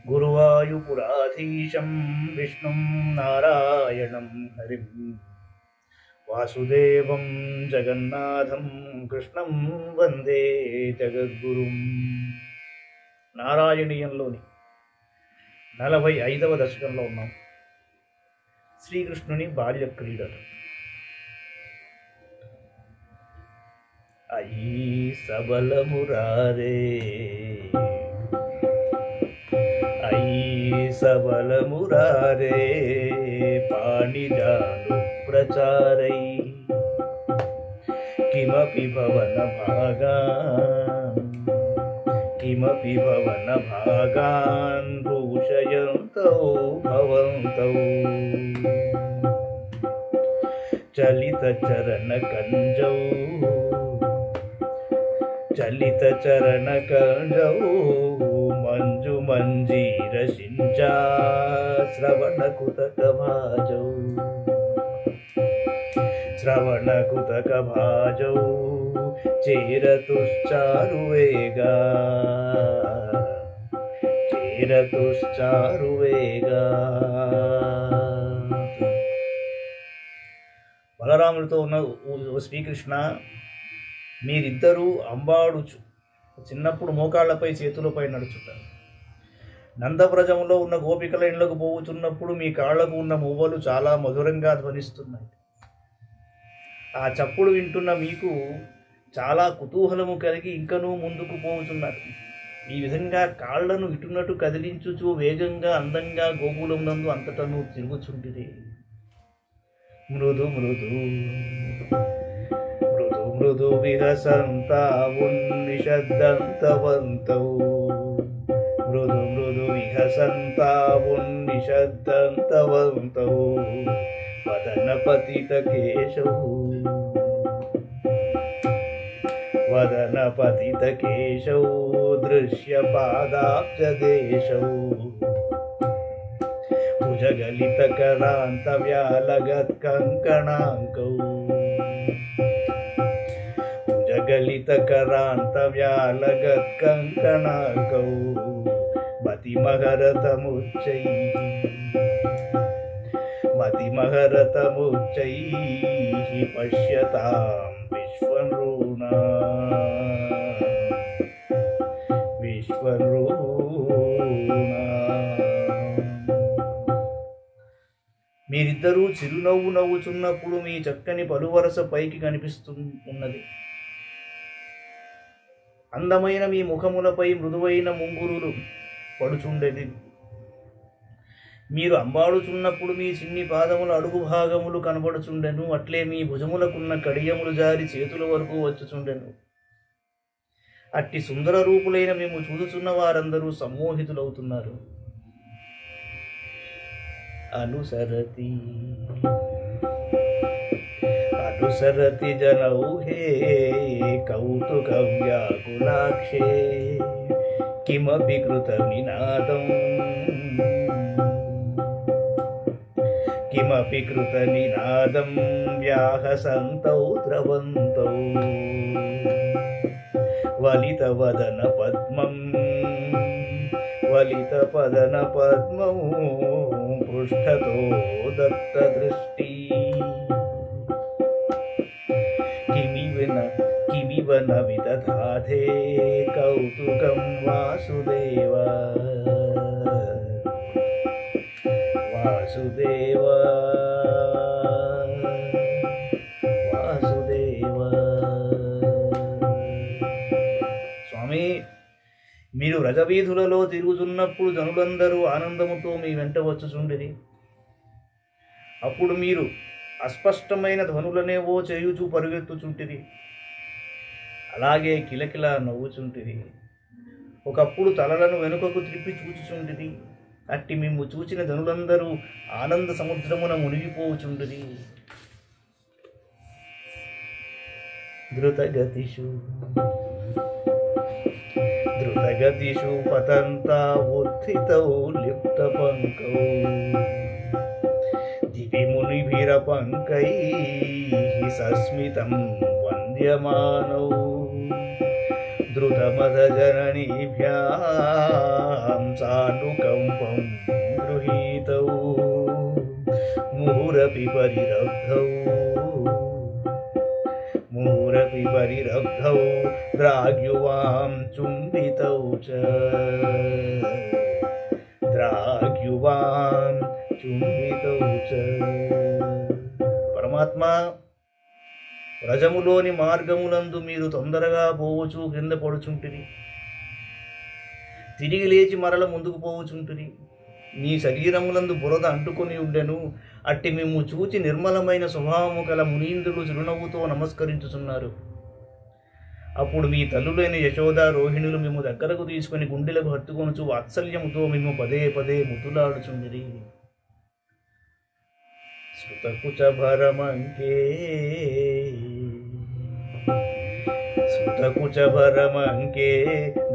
గురువాయుపురాధీశం విష్ణుం నారాయణం హరిం వాసుదేవం జగన్నాథం కృష్ణం వందే జగద్గురుం. నారాయణీయంలోని 45వ దశకంలో ఉన్నాం. శ్రీకృష్ణుని బాల్య క్రీడలు. అయి సబలమురారే అయి సబలమురారే పాణిజాను ప్రచారై కిమపి భవన భాగాన్ భూషయంతౌ భవంతౌ చలిత చరణ కంజౌ మంజు మంజీర సించా శ్రవణ కుతక భాజౌ చేరతుశ్చారు వేగా బలరాముడితో ఉన్న శ్రీకృష్ణ, మీరిద్దరూ అంబాడుచు చిన్నప్పుడు మోకాళ్లపై చేతులపై నడుచుతారు. నందవ్రజంలో ఉన్న గోపికల ఇండ్లకు పోవుచున్నప్పుడు మీ కాళ్లకు ఉన్న మువ్వలు చాలా మధురంగా ధ్వనిస్తున్నాయి. ఆ చప్పుడు వింటున్న మీకు చాలా కుతూహలము కలిగి ఇంకనూ ముందుకు పోవుచున్నారు. ఈ విధంగా కాళ్లను ఇటునటు కదిలించుచు వేగంగా అందంగా గోకులం నందు అంతటను తిరుగుచుంటిది. మృదు మృదు మృదు మృదు విహసంతావున్నిషద్దంతవంతౌ మృదు మృదు విహసంతావున్నిషద్దంతవంతౌ వదన పతిత కేశౌ దృశ్య పాదాబ్జదేశౌ భుజగలిత కరాంత వ్యాలగత్ కంకణాంకౌ మతిమహరతముచ్చైః పశ్యతాం విశ్వనృణా. మీరిద్దరూ చిరునవ్వు నవ్వుచున్నప్పుడు మీ చక్కని పలువరస పైకి కనిపిస్తున్నది. అందమైన మీ ముఖములపై మృదువైన ముంగురులు పడుచుండేది. మీరు అంబాడుచున్నప్పుడు మీ చిన్ని పాదముల అడుగు భాగములు కనబడుచుండెను. అట్లే మీ భుజములకున్న కడియములు జారి చేతుల వరకు వచ్చుచుండెను. అట్టి సుందర రూపులైన మేము చూచుచున్న వారందరూ సమ్మోహితులవుతున్నారు. అనుసరతి జనౌహే కౌతుక వ్యాకులాక్షే కిమపి కృత నినాదం వ్యాహసంతౌ ద్రవంతౌ వలిత పదన పద్మం పృష్ఠతో దత్త దృష్టి కిమివ విదధాతే కౌతుకం వాసుదేవ. స్వామి, మీరు రజవీధులలో తిరుగుతున్నప్పుడు జనులందరూ ఆనందముతో మీ వెంట వచ్చుచుండిరి. అప్పుడు మీరు అస్పష్టమైన ధ్వనులనేవో చేయుచు పరుగెత్తుచుంటిరి. అలాగే కిలకిలా నవ్వుచుంటిరి. ఒకప్పుడు తలలను వెనుకకు త్రిప్పి చూచుచుండిరి. అట్టి మిమ్ము చూచిన జనులందరూ ఆనంద సముద్రమున మునిగిపోవుచుండిరి. ధృతగతిషు పతంతా ఉత్థితౌ లిప్త పంకౌ దివి మునిభిరపంకైః సస్మితం వంద్యమానౌ ద్రుతమద జననీభ్యాం సానుకంపం గృహీతౌ ముహురపి పరిరబ్ధౌ ద్రాగ్యువాం చుంబితౌ చ పరమాత్మ, వ్రజములోని మార్గములందు మీరు తొందరగా పోవచ్చు క్రింద పడుచుంటిరి, తిరిగి లేచి మరల ముందుకు పోవచుంటిరి. మీ శరీరములందు బురద అంటుకొని ఉండెను. అట్టి మేము చూచి నిర్మలమైన స్వభావము గల మునీంద్రులు చిరునవ్వుతో నమస్కరించుచున్నారు. అప్పుడు మీ తల్లులైన యశోద, రోహిణులు మేము దగ్గరకు తీసుకుని గుండెలకు హత్తుకొనుచు వాత్సల్యముతో మేము పదే పదే ముద్దులాడుచుండిరి. శృతకుచభరమంకే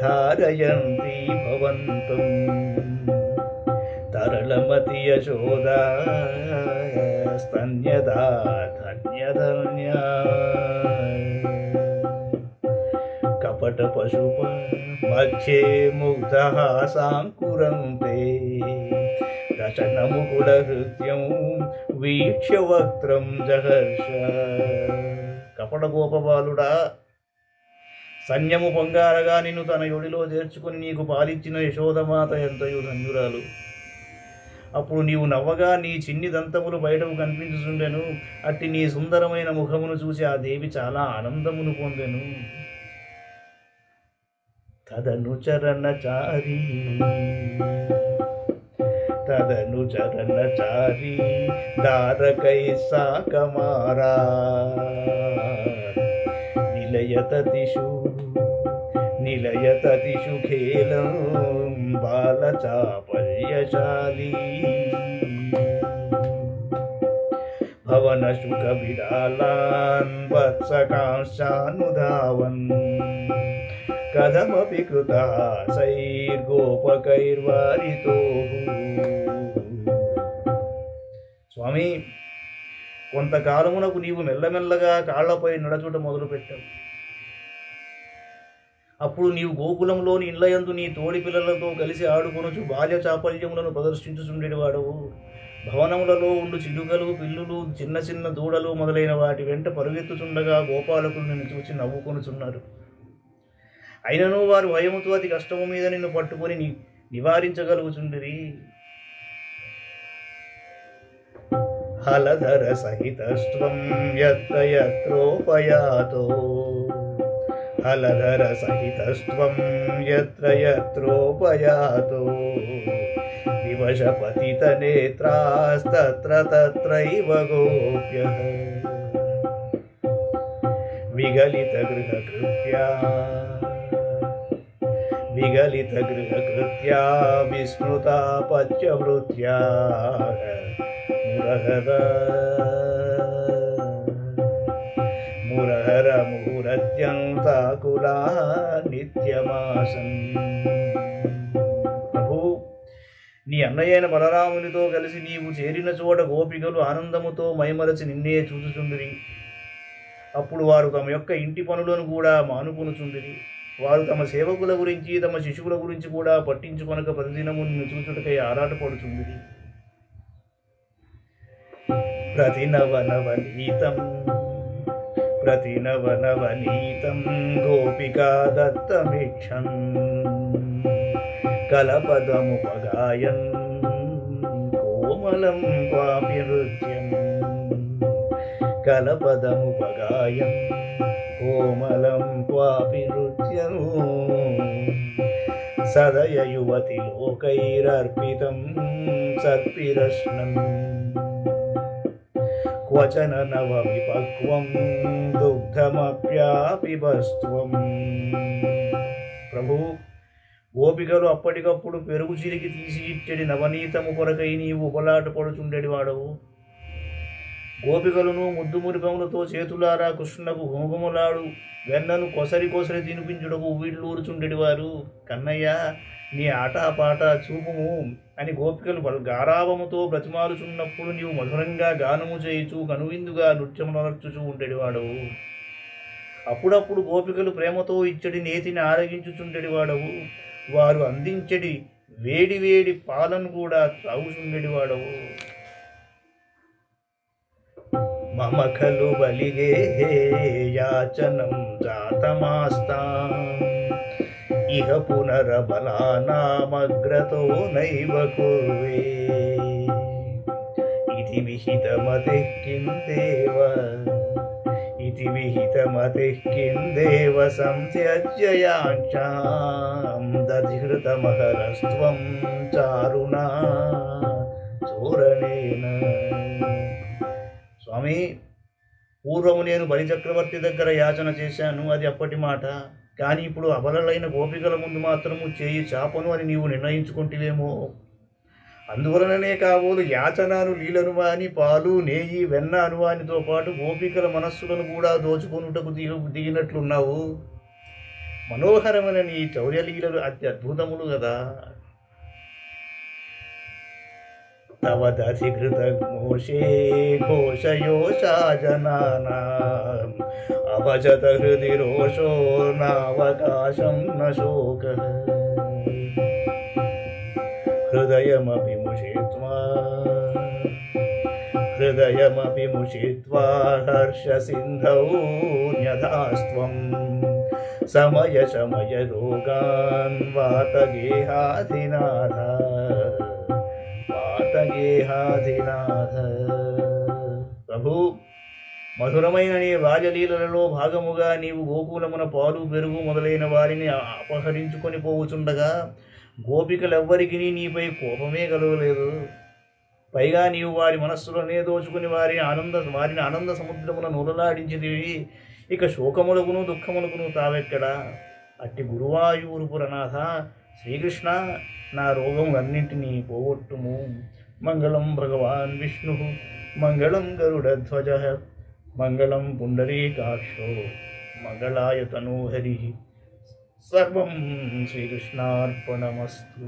ధారయంతి భవంతం తరళమతి యశోదా స్తన్యదా ధన్యధన్యా కపట పశుప మధ్యే ముగ్ధః సాంకురంతే దశనముకుల హృత్యం వీక్ష్య వక్త్రం జహర్ష. కపట గోపబాలుడా, సన్యము పొంగారగా నిన్ను తన యొడిలో చేర్చుకుని నీకు పాలిచ్చిన యశోదమాత ఎంతయో ధన్యురాలు. అప్పుడు నీవు నవ్వగా నీ చిన్ని దంతములు బయటకు కనిపించుచుండెను. అట్టి నీ సుందరమైన ముఖమును చూసి ఆ దేవి చాలా ఆనందమును పొందెను. తదనుచరణచారి దారకై సాకమారా నిలయతతిషు ఖేలం బాలచాపల్యశాలి భవన శుక విడాలాన్ వత్సకాంశానుధావన్ కథమపి కృతాసైర్గోపకైర్వారితో. స్వామి, కొంతకాలమునకు నీవు మెల్లమెల్లగా కాళ్లపై నడచుట మొదలుపెట్టావు. అప్పుడు నీవు గోకులంలోని ఇళ్లయందు నీ తోడి పిల్లలతో కలిసి ఆడుకొనుచు బాల్య చాపల్యములను ప్రదర్శించుచుండేవాడవు. భవనములలో ఉండు చిలుకలు, పిల్లులు, చిన్న చిన్న దూడలు మొదలైన వాటి వెంట పరుగెత్తుచుండగా గోపాలకులు నిన్ను చూసి నవ్వుకొనుచున్నారు. అయినను వారు భయముతో అతి కష్టము మీద నిన్ను పట్టుకొని నివారించగలుగుచుండిరి. హలధర సహితస్త్వం యత్ర యత్రోపయాతో వివశపతిత నేత్రాస్తత్ర తత్రైవ గోప్యః విగలిత గృహకృత్యా విస్మృతా పత్యవృత్యా మురహర ముహురత్యంతాకులా నిత్యమాసన్. ప్రభు, నీ అన్నయ్యైన బలరామునితో కలిసి నీవు చేరిన చోట గోపికలు ఆనందముతో మైమరచి నిన్నే చూచుచుండిరి. అప్పుడు వారు తమ యొక్క ఇంటి పనులను కూడా మానుకొనుచుండిరి. వారు తమ సేవకుల గురించి, తమ శిశువుల గురించి కూడా పట్టించుకొనక ప్రతిదినము నిన్ను చూచుటకై ఆరాటపడుచుండిరి. ప్రతినవనవనీతం గోపికా దత్తమిక్షన్ కలపదముపగాయన్ కోమలం క్వాపి నృత్యం సదయ యువతి లోకైరర్పితం సర్పిరశ్నం క్వచన నవ విపక్వం దుగ్ధమప్యాపిబస్త్వం. ప్రభు, గోపికలు అప్పటికప్పుడు పెరుగు చిరికి తీసి ఇచ్చడి నవనీతము కొరకై నీవు ఉపలాట పడుచుండెడి వాడవు. గోపికలను ముద్దు మురిపములతో చేతులారా కృష్ణునకు హోమములాడు వెన్నను కొసరి తినిపించుటకు వీళ్ళూరుచుండెడివారు. కన్నయ్య, నీ ఆటపాట చూపుము అని గోపికలు గారావముతో బ్రతిమాలుచున్నప్పుడు నీవు మధురంగా గానము చేయుచు కనువిందుగా నృత్యమునర్చుచూ ఉండేవాడవు. అప్పుడప్పుడు గోపికలు ప్రేమతో ఇచ్చడి నేతిని ఆరగించుచుండెడివాడవు. వారు అందించడి వేడి వేడి పాలను కూడా త్రాగుచుండెడి వాడవు. మమ ఖలు బలిగే యాచనం జాతమాస్తాం ఇహ పునరబలానామగ్రతో నైవ కుర్వే ఇతి విహితమతిః కిం దేవ ఇతి విహితమతిః కిం దేవ సంత్యజ్య యాంచాం దధిహృతమహరస్త్వం చారుణా చోరణేన. స్వామి, పూర్వము నేను బలిచక్రవర్తి దగ్గర యాచన చేశాను, అది అప్పటి మాట. కానీ ఇప్పుడు అబలలైన గోపికల ముందు మాత్రము చేయి చాపను అని నీవు నిర్ణయించుకుంటేవేమో. అందువలననే కాబోలు యాచనాను లీలను వాని పాలు నేయి వెన్న అనువానితో పాటు గోపికల మనస్సులను కూడా దోచుకొనుటకు దిగినట్లున్నావు. మనోహరమైన నీ చౌర్యలీలలు అత్యద్భుతములు కదా. తవ దధికృత ఘోషే ఘోషయోషా జనానాం అభజత హృది రోషో నావకాశం న శోకః హృదయమపి ముషిత్వా హర్షసింధౌ న్యధాస్త్వం సమయ శమయ రోగాన్ వాతగేహాధినాథ. ప్రభు, మధురమైన నీ రాజలీలలో భాగముగా నీవు గోకులమున పాలు పెరుగు మొదలైన వారిని అపహరించుకొని పోవుచుండగా గోపికలెవ్వరికి నీపై కోపమే కలగలేదు. పైగా నీవు వారి మనస్సులనే దోచుకుని వారిని ఆనంద సముద్రమున నూలలాడించిదివి. ఇక శోకములకును దుఃఖములకును తావెక్కడా? అట్టి గురువాయూరుపురనాథ శ్రీకృష్ణ, నా రోగములన్నింటినీ పోగొట్టుము. మంగళం భగవాన్ విష్ణు, మంగళం గరుడధ్వజ, మంగళం పుండరీకాక్షో, మంగళాయ తనూహరి. సర్వం శ్రీకృష్ణార్పణమస్తు.